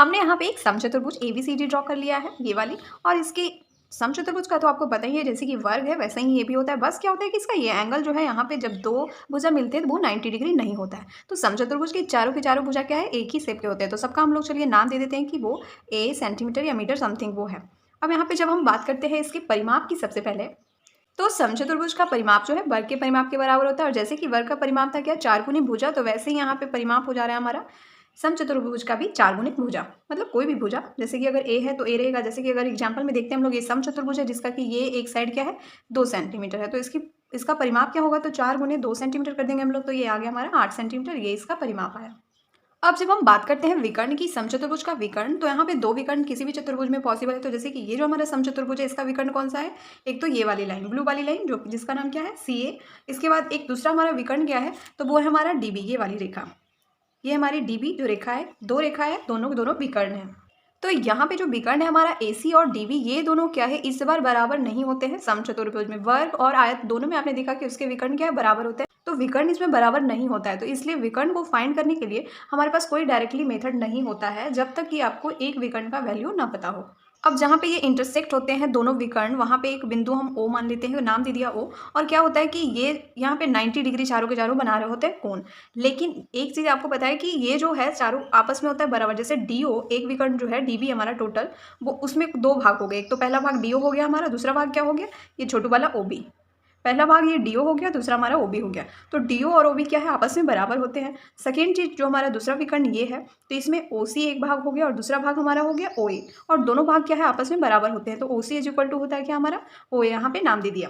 हमने यहाँ पे एक समचतुर्भुज एबीसीडी ड्रॉ कर लिया है, ये वाली। और इसके समचतुर्भुज का तो आपको पता ही है, जैसे कि वर्ग है वैसे ही ये भी होता है। बस क्या होता है कि इसका ये एंगल जो है यहाँ पे जब दो भुजा मिलते हैं तो वो 90 डिग्री नहीं होता है। तो समचतुर्भुज के चारों भुजा क्या है, एक ही शेप के होते हैं। तो सबका हम लोग चलिए नाम दे देते हैं कि वो ए सेंटीमीटर या मीटर समथिंग वो है। अब यहाँ पे जब हम बात करते हैं इसके परिमाप की, सबसे पहले तो समचतुर्भुज का परिमाप जो है वर्ग के परिमाप के बराबर होता है। और जैसे कि वर्ग का परिमाप था क्या, 4 गुनी भुजा, तो वैसे ही यहाँ पे परिमाप हो जा रहा है हमारा समचतुर्भुज का भी 4 गुणित भुजा। मतलब कोई भी भुजा, जैसे कि अगर ए है तो ए रहेगा। जैसे कि अगर एग्जांपल में देखते हैं हम लोग, ये समचतुर्भुज है जिसका कि ये एक साइड क्या है 2 सेंटीमीटर है, तो इसका परिमाप क्या होगा, तो 4 गुने 2 सेंटीमीटर कर देंगे हम लोग, तो ये आ गया हमारा 8 सेंटीमीटर, ये इसका परिमाप आया। अब जब हम बात करते हैं विकर्ण की, समचतुर्भुज का विकर्ण, तो यहाँ पे दो विकर्ण किसी भी चतुर्भुज में पॉसिबल है। तो जैसे कि ये जो हमारा समचतुर्भुज है, इसका विकर्ण कौन सा है, एक तो ये वाली लाइन, ब्लू वाली लाइन, जो जिसका नाम क्या है सी ए। इसके बाद एक दूसरा हमारा विकर्ण क्या है, तो वो है हमारा डी बी, ये वाली रेखा, ये हमारी डी बी जो रेखा है, दो रेखा है, दोनों के दोनों विकर्ण है। तो यहाँ पे जो विकर्ण है हमारा ए सी और डी बी, ये दोनों क्या है, इस बार बराबर नहीं होते हैं समचतुर्भुज में। वर्ग और आयत दोनों में आपने देखा कि उसके विकर्ण क्या है, बराबर होते हैं। तो विकर्ण इसमें बराबर नहीं होता है, तो इसलिए विकर्ण को फाइंड करने के लिए हमारे पास कोई डायरेक्टली मेथड नहीं होता है जब तक कि आपको एक विकर्ण का वैल्यू ना पता हो। अब जहाँ पे ये इंटरसेक्ट होते हैं दोनों विकर्ण, वहाँ पे एक बिंदु हम ओ मान लेते हैं, नाम दे दिया ओ। और क्या होता है कि ये यहाँ पे 90 डिग्री चारों के चारों बना रहे होते हैं कोण। लेकिन एक चीज़ आपको पता है कि ये जो है चारों आपस में होता है बराबर। जैसे डी ओ, एक विकर्ण जो है डी बी हमारा टोटल, वो उसमें दो भाग हो गए। एक तो पहला भाग डी ओ हो गया हमारा, दूसरा भाग क्या हो गया, ये छोटू वाला ओ बी। पहला भाग ये डी ओ हो गया, दूसरा हमारा ओ बी हो गया। तो डी ओ और ओ बी क्या है, आपस में बराबर होते हैं। सेकेंड चीज़ जो हमारा दूसरा विकर्ण ये है, तो इसमें ओ सी एक भाग हो गया और दूसरा भाग हमारा हो गया ओ ए। और दोनों भाग क्या है, आपस में बराबर होते हैं। तो ओ सी इज इक्वल टू होता है क्या हमारा ओ ए, यहाँ पे नाम दे दिया।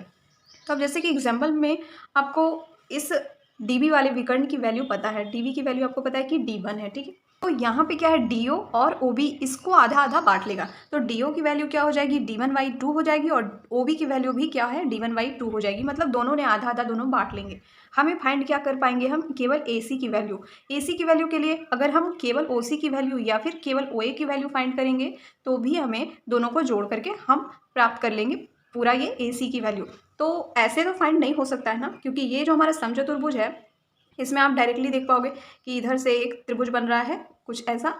तो अब जैसे कि एग्जाम्पल में आपको इस डी बी वाले विकर्ण की वैल्यू पता है, डी बी की वैल्यू आपको पता है कि डी वन है, ठीक है। तो यहाँ पे क्या है, डी ओ और ओ बी इसको आधा आधा बांट लेगा। तो डी ओ की वैल्यू क्या हो जाएगी, डी वन बाई टू हो जाएगी, और ओ बी की वैल्यू भी क्या है, डी वन बाई टू हो जाएगी। मतलब दोनों ने आधा आधा दोनों बांट लेंगे। हमें फाइंड क्या कर पाएंगे, हम केवल ए सी की वैल्यू। ए सी की वैल्यू के लिए अगर हम केवल ओ सी की वैल्यू या फिर केवल ओ ए की वैल्यू फाइंड करेंगे, तो भी हमें दोनों को जोड़ करके हम प्राप्त कर लेंगे पूरा ये ए सी की वैल्यू। तो ऐसे तो फाइंड नहीं हो सकता है ना, क्योंकि ये जो हमारा समचतुर्भुज है, इसमें आप डायरेक्टली देख पाओगे कि इधर से एक त्रिभुज बन रहा है कुछ ऐसा,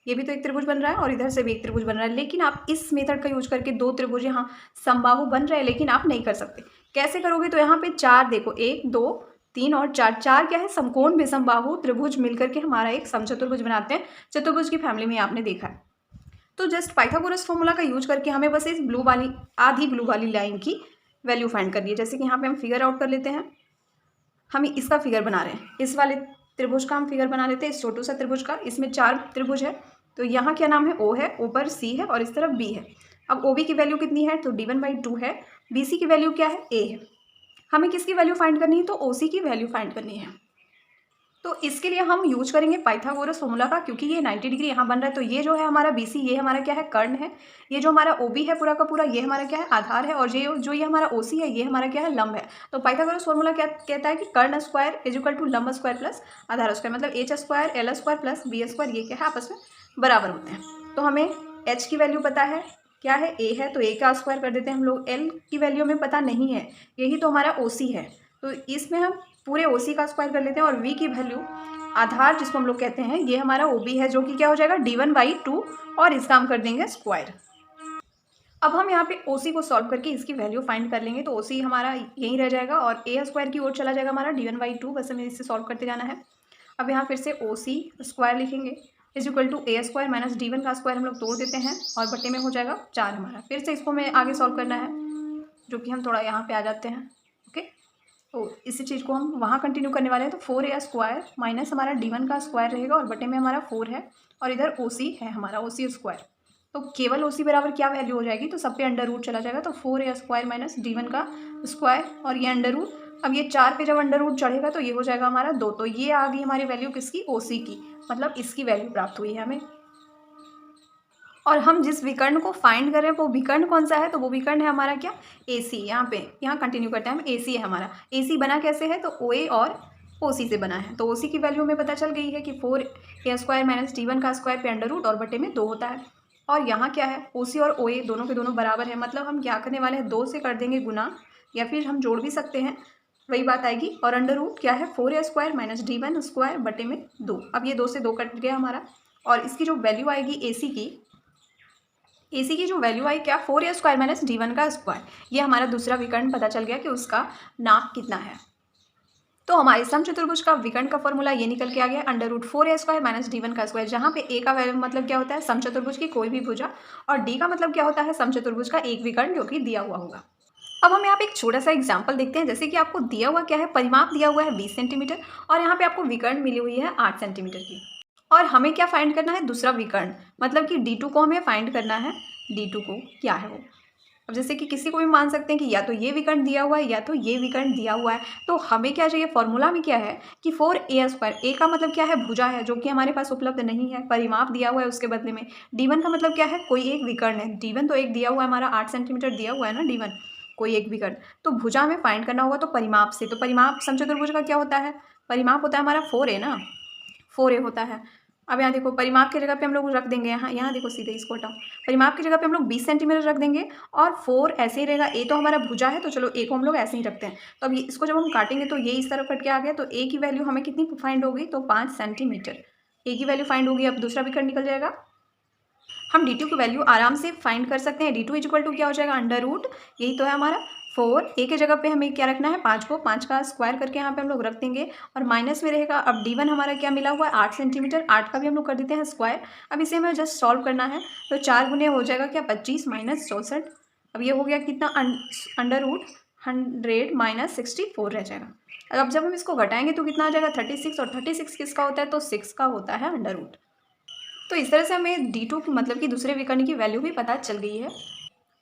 ये भी तो एक त्रिभुज बन रहा है, और इधर से भी एक त्रिभुज बन रहा है। लेकिन आप इस मेथड का यूज करके दो त्रिभुज यहाँ समबाहु बन रहे हैं, लेकिन आप नहीं कर सकते। कैसे करोगे, तो यहाँ पे चार देखो, एक दो तीन और चार, चार क्या है, समकोण विषमबाहु त्रिभुज मिलकर के हमारा एक समचतुर्भुज बनाते हैं। चतुर्भुज की फैमिली में आपने देखा है। तो जस्ट पाइथागोरस फॉर्मूला का यूज करके हमें बस इस ब्लू वाली, आधी ब्लू वाली लाइन की वैल्यू फाइंड करनी है। जैसे कि यहाँ पे हम फिगर आउट कर लेते हैं, हम इसका फिगर बना रहे हैं, इस वाले त्रिभुज का हम फिगर बना लेते हैं, इस छोटू सा त्रिभुज का। इसमें चार त्रिभुज है, तो यहाँ क्या नाम है, ओ है, ऊपर सी है और इस तरफ बी है। अब ओ बी की वैल्यू कितनी है, तो डी वन बाई टू है। बी सी की वैल्यू क्या है, ए है। हमें किसकी वैल्यू फाइंड करनी है, तो ओ सी की वैल्यू फाइंड करनी है। तो इसके लिए हम यूज करेंगे पाइथागोरस फॉर्मूला का, क्योंकि ये 90 डिग्री यहाँ बन रहा है। तो ये जो है हमारा बी सी, ये हमारा क्या है, कर्ण है। ये जो हमारा ओ बी है पूरा का पूरा, ये हमारा क्या है, आधार है। और ये हमारा ओ सी है, ये हमारा क्या है, लंब है। तो पाइथागोरस फॉर्मूला क्या कहता है कि कर्ण स्क्वायर इज इक्वल टू लंब स्क्वायर प्लस आधार स्क्वायर। मतलब H square L square plus B square, ये क्या है, आपस में बराबर होते हैं। तो हमें एच की वैल्यू पता है, क्या है, ए है, तो ए का स्क्वायर कर देते हैं हम लोग। एल की वैल्यू हमें पता नहीं है, यही तो हमारा ओ सी है, तो इसमें हम पूरे ओ सी का स्क्वायर कर लेते हैं। और वी की वैल्यू, आधार जिसको हम लोग कहते हैं, ये हमारा ओ बी है, जो कि क्या हो जाएगा, डी वन बाई टू, और इसका हम कर देंगे स्क्वायर। अब हम यहाँ पे ओ सी को सॉल्व करके इसकी वैल्यू फाइंड कर लेंगे। तो ओ सी हमारा यहीं रह जाएगा और ए स्क्वायर की ओर चला जाएगा हमारा डी वन बाई टू। बस हमें इससे सॉल्व करते जाना है। अब यहाँ फिर से ओ सी स्क्वायर लिखेंगे is equal to A square minus D one का स्क्वायर हम लोग तोड़ देते हैं, और बटे में हो जाएगा 4 हमारा। फिर से इसको हमें आगे सॉल्व करना है, जो कि हम थोड़ा यहाँ पे आ जाते हैं। ओके, तो इसी चीज़ को हम वहाँ कंटिन्यू करने वाले हैं। तो 4a स्क्वायर माइनस हमारा d1 का स्क्वायर रहेगा, और बटे में हमारा 4 है, और इधर OC है हमारा, OC स्क्वायर। तो केवल OC बराबर क्या वैल्यू हो जाएगी, तो सब पे अंडर रूट चला जाएगा। तो 4a स्क्वायर माइनस d1 का स्क्वायर, और ये अंडर रूट। अब ये 4 पे जब अंडर रूट चढ़ेगा तो ये हो जाएगा हमारा 2। तो ये आ गई हमारी वैल्यू किसकी, OC की। मतलब इसकी वैल्यू प्राप्त हुई है हमें। और हम जिस विकर्ण को फाइंड कर रहे हैं वो विकर्ण कौन सा है, तो वो विकर्ण है हमारा क्या, ए सी। यहाँ कंटिन्यू करते हैं हम, ए सी है हमारा। ए सी बना कैसे है, तो ओ ए और ओ सी से बना है। तो ओ सी की वैल्यू हमें पता चल गई है कि 4a square minus D one का स्क्वायर पे अंडर रूट और बटे में 2 होता है। और यहाँ क्या है, ओ सी और ओ ए दोनों के दोनों बराबर है। मतलब हम क्या करने वाले हैं, 2 से कर देंगे गुना, या फिर हम जोड़ भी सकते हैं, वही बात आएगी। और अंडर रूट क्या है, 4a square minus D one square बटे में 2। अब ये 2 से 2 कट गया हमारा, और इसकी जो वैल्यू आएगी AC की जो वैल्यू आई क्या, 4a² माइनस D1 का स्क्वायर। ये हमारा दूसरा विकर्ण पता चल गया कि उसका नाप कितना है। तो हमारे समचतुर्भुज का विकर्ण का फॉर्मूला ये निकल के आ गया, √4a² माइनस D1 का स्क्वायर, जहाँ पे a का वैल्यू मतलब क्या होता है, समचतुर्भुज की कोई भी भुजा, और d का मतलब क्या होता है, समचतुर्भुज का एक विकर्ण जो कि दिया हुआ होगा। अब हम यहाँ पे एक छोटा सा एग्जाम्पल देखते हैं। जैसे कि आपको दिया हुआ क्या है, परिमाप दिया हुआ है 20 सेंटीमीटर, और यहाँ पे आपको विकर्ण मिली हुई है 8 सेंटीमीटर की, और हमें क्या फाइंड करना है, दूसरा विकर्ण, मतलब कि D2 को हमें फाइंड करना है। D2 को क्या है वो, अब जैसे कि किसी को भी मान सकते हैं कि या तो ये विकर्ण दिया हुआ है या तो ये विकर्ण दिया हुआ है, तो हमें क्या चाहिए, फॉर्मूला में क्या है कि 4a²। a का मतलब क्या है, भुजा है, जो कि हमारे पास उपलब्ध नहीं है, परिमाप दिया हुआ है उसके बदले में। D1 का मतलब क्या है, कोई एक विकर्ण है। D1 तो एक दिया हुआ है हमारा, 8 सेंटीमीटर दिया हुआ है ना D1, कोई एक विकर्ण। तो भुजा हमें फाइंड करना होगा, तो परिमाप से, तो परिमाप समचतुर्भुज का क्या होता है, परिमाप होता है हमारा 4a ना, 4a होता है। अब यहाँ देखो, परिमाप की जगह पे हम लोग रख देंगे, यहाँ देखो, सीधे इसको हटाओ, परिमाप की जगह पे हम लोग 20 सेंटीमीटर रख देंगे, और 4 ऐसे ही रहेगा। a तो हमारा भुजा है, तो चलो a को हम लोग ऐसे ही रखते हैं। तो अब इसको जब हम काटेंगे तो ये इस तरफ कट के आ गया, तो a की वैल्यू हमें कितनी फाइंड होगी, तो 5 सेंटीमीटर a की वैल्यू फाइंड होगी। अब दूसरा विकर्ण निकल जाएगा, हम D2 की वैल्यू आराम से फाइंड कर सकते हैं। D2 इक्वल टू क्या हो जाएगा, √, यही तो है हमारा 4, a के जगह पे हमें क्या रखना है, 5 को 5 का स्क्वायर करके यहाँ पे हम लोग रख देंगे, और माइनस में रहेगा। अब D1 हमारा क्या मिला हुआ है, 8 सेंटीमीटर, 8 का भी हम लोग कर देते हैं स्क्वायर। अब इसे हमें जस्ट सॉल्व करना है, तो 4 गुने हो जाएगा क्या, 25 माइनस 64। अब ये हो गया कितना, √100 माइनस 64 रह जाएगा। अब जब हम इसको घटाएंगे तो कितना आ जाएगा, 36, और 36 किसका होता है, तो 6 का होता है √। तो इस तरह से हमें D2 मतलब कि दूसरे विकर्ण की वैल्यू भी पता चल गई है।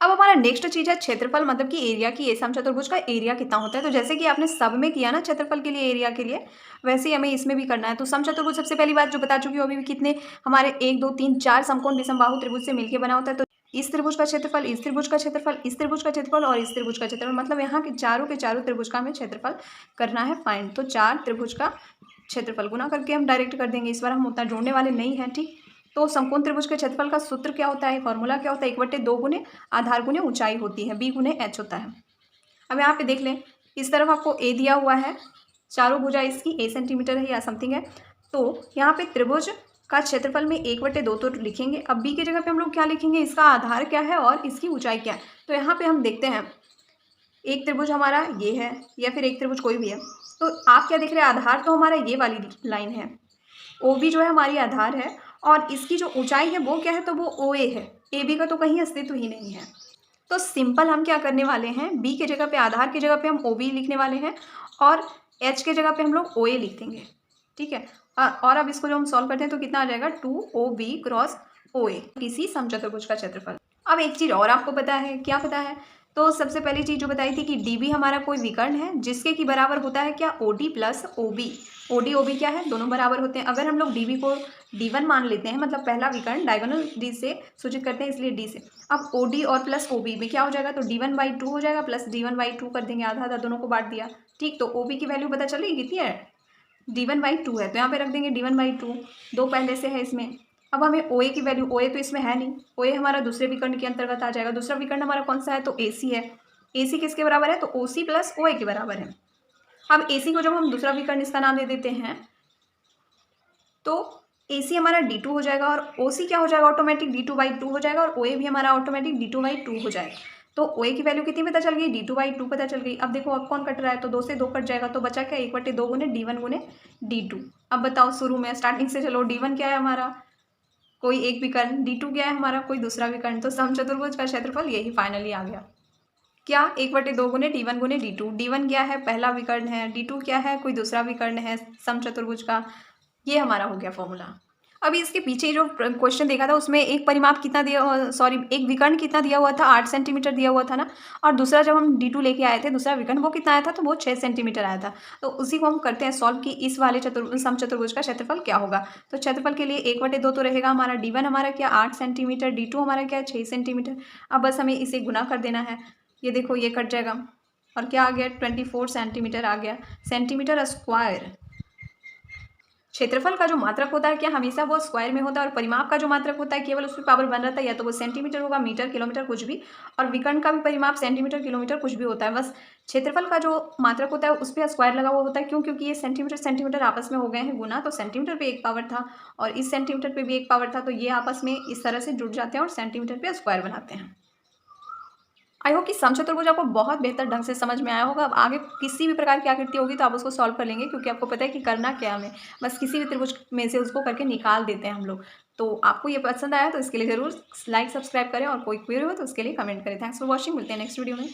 अब हमारा नेक्स्ट चीज़ है क्षेत्रफल, मतलब कि एरिया की, समचतुर्भुज का एरिया कितना होता है। तो जैसे कि आपने सब में किया ना क्षेत्रफल के लिए, एरिया के लिए, वैसे ही हमें इसमें भी करना है। तो समचतुर्भुज सबसे पहली बात जो बता चुकी हूँ, अभी भी कितने हमारे 1 2 3 4 समकोण विषमबाहु त्रिभुज से मिलकर बना होता है। तो इस त्रिभुज का क्षेत्रफल, इस त्रिभुज का क्षेत्रफल, इस त्रिभुज का क्षेत्रफल और इस त्रिभुज का क्षेत्रफल, मतलब यहाँ के चारों त्रिभुज का हमें क्षेत्रफल करना है फाइंड। तो 4 त्रिभुज का क्षेत्रफल गुना करके हम डायरेक्ट कर देंगे, इस बार हम उतना जोड़ने वाले नहीं हैं, ठीक। तो समकोण त्रिभुज के क्षेत्रफल का सूत्र क्या होता है, फॉर्मूला क्या होता है, 1/2 गुने आधार गुने ऊंचाई होती है, b गुने h होता है। अब यहाँ पे देख लें, इस तरफ आपको a दिया हुआ है, चारों भुजा इसकी a सेंटीमीटर है या समथिंग है। तो यहाँ पे त्रिभुज का क्षेत्रफल में 1/2 तो लिखेंगे। अब b की जगह पे हम लोग क्या लिखेंगे, इसका आधार क्या है और इसकी ऊंचाई क्या है। तो यहाँ पे हम देखते हैं, एक त्रिभुज हमारा ये है, या फिर एक त्रिभुज कोई भी है। तो आप क्या देख रहे हैं, आधार तो हमारा ये वाली लाइन है, OB जो है हमारी आधार है, और इसकी जो ऊंचाई है वो क्या है, तो वो OA है। AB का तो कहीं अस्तित्व ही नहीं है। तो सिंपल हम क्या करने वाले हैं, B के जगह पे, आधार की जगह पे हम OB लिखने वाले हैं, और H के जगह पे हम लोग OA लिख देंगे, ठीक है। और अब इसको जो हम सॉल्व करते हैं तो कितना आ जाएगा, 2OB क्रॉस OA, किसी समचतुर्भुज का क्षेत्रफल। अब एक चीज़ और आपको पता है, क्या पता है, तो सबसे पहली चीज़ जो बताई थी कि DB हमारा कोई विकर्ण है जिसके की बराबर होता है क्या, OD plus OB। OD OB क्या है, दोनों बराबर होते हैं। अगर हम लोग DB को D1 मान लेते हैं, मतलब पहला विकर्ण डायगोनल D से सूचित करते हैं, इसलिए D से। अब OD और प्लस OB में क्या हो जाएगा, तो D1/2 हो जाएगा, प्लस D1/2 कर देंगे, आधा आधा दोनों को बांट दिया, ठीक। तो OB की वैल्यू पता चल रही कितनी है, D1/2 है, तो यहाँ पे रख देंगे D1/2, 2 पहले से है इसमें। अब हमें OA की वैल्यू, OA तो इसमें है नहीं, OA हमारा दूसरे विकर्ण के अंतर्गत आ जाएगा। दूसरा विकर्ण हमारा कौन सा है, तो AC है। AC किसके बराबर है, तो OC प्लस OA के बराबर है। अब AC को जब हम दूसरा विकर्ण इसका नाम दे देते हैं, तो AC हमारा D2 हो जाएगा, और OC क्या हो जाएगा, ऑटोमेटिक D2/2 हो जाएगा, और OA भी हमारा ऑटोमेटिक D2/2 हो जाएगा। तो OA की वैल्यू कितनी पता चल गई, D2/2 पता चल गई। अब देखो अब कौन कट रहा है, तो 2 से 2 कट जाएगा, तो बचा क्या, 1/2 गुने D1 गुने D2। अब बताओ, शुरू में स्टार्टिंग से चलो, D1 क्या है हमारा, कोई एक विकर्ण, D2 क्या है हमारा, कोई दूसरा विकर्ण। तो समचतुर्भुज का क्षेत्रफल यही फाइनली आ गया, क्या, 1/2 गुने D1 गुने D2। D1 क्या है, पहला विकर्ण है, D2 क्या है, कोई दूसरा विकर्ण है समचतुर्भुज का। ये हमारा हो गया फॉर्मूला। अभी इसके पीछे जो क्वेश्चन देखा था उसमें एक परिमाप कितना दिया, सॉरी एक विकर्ण कितना दिया हुआ था, 8 सेंटीमीटर दिया हुआ था ना, और दूसरा जब हम D2 लेके आए थे दूसरा विकर्ण, वो कितना आया था, तो वो 6 सेंटीमीटर आया था। तो उसी को हम करते हैं सॉल्व कि इस वाले समचतुर्भुज का क्षेत्रफल क्या होगा। तो क्षेत्रफल के लिए 1/2 तो रहेगा हमारा, D1 हमारा क्या 8 सेंटीमीटर, D2 हमारा क्या 6 सेंटीमीटर। अब बस हमें इसे गुना कर देना है, ये देखो ये कट जाएगा, और क्या आ गया, 24 सेंटीमीटर आ गया, सेंटीमीटर स्क्वायर। क्षेत्रफल का जो मात्रक होता है क्या हमेशा वो स्क्वायर में होता है, और परिमाप का जो मात्रक होता है केवल उसमें पावर बन रहता है, या तो वो सेंटीमीटर होगा, मीटर, किलोमीटर, कुछ भी। और विकर्ण का भी परिमाप सेंटीमीटर, किलोमीटर, कुछ भी होता है। बस क्षेत्रफल का जो मात्रक होता है उस पर स्क्वायर लगा हुआ होता है। क्यों? क्योंकि ये सेंटीमीटर सेंटीमीटर आपस में हो गए हैं गुना, तो सेंटीमीटर पे एक पावर था और इस सेंटीमीटर पे भी एक पावर था, तो ये आपस में इस तरह से जुड़ जाते हैं और सेंटीमीटर पे स्क्वायर बनाते हैं। आई होप कि समचतुर्भुज आपको बहुत बेहतर ढंग से समझ में आया होगा। अब आगे किसी भी प्रकार की आकृति होगी तो आप उसको सॉल्व कर लेंगे, क्योंकि आपको पता है कि करना क्या है हमें। बस किसी भी त्रिभुज में से उसको करके निकाल देते हैं हम लोग। तो आपको ये पसंद आया तो इसके लिए ज़रूर लाइक सब्सक्राइब करें, और कोई क्वेरी हो तो उसके लिए कमेंट करें। थैंक्स फॉर वॉचिंग, मिलते हैं नेक्स्ट वीडियो में।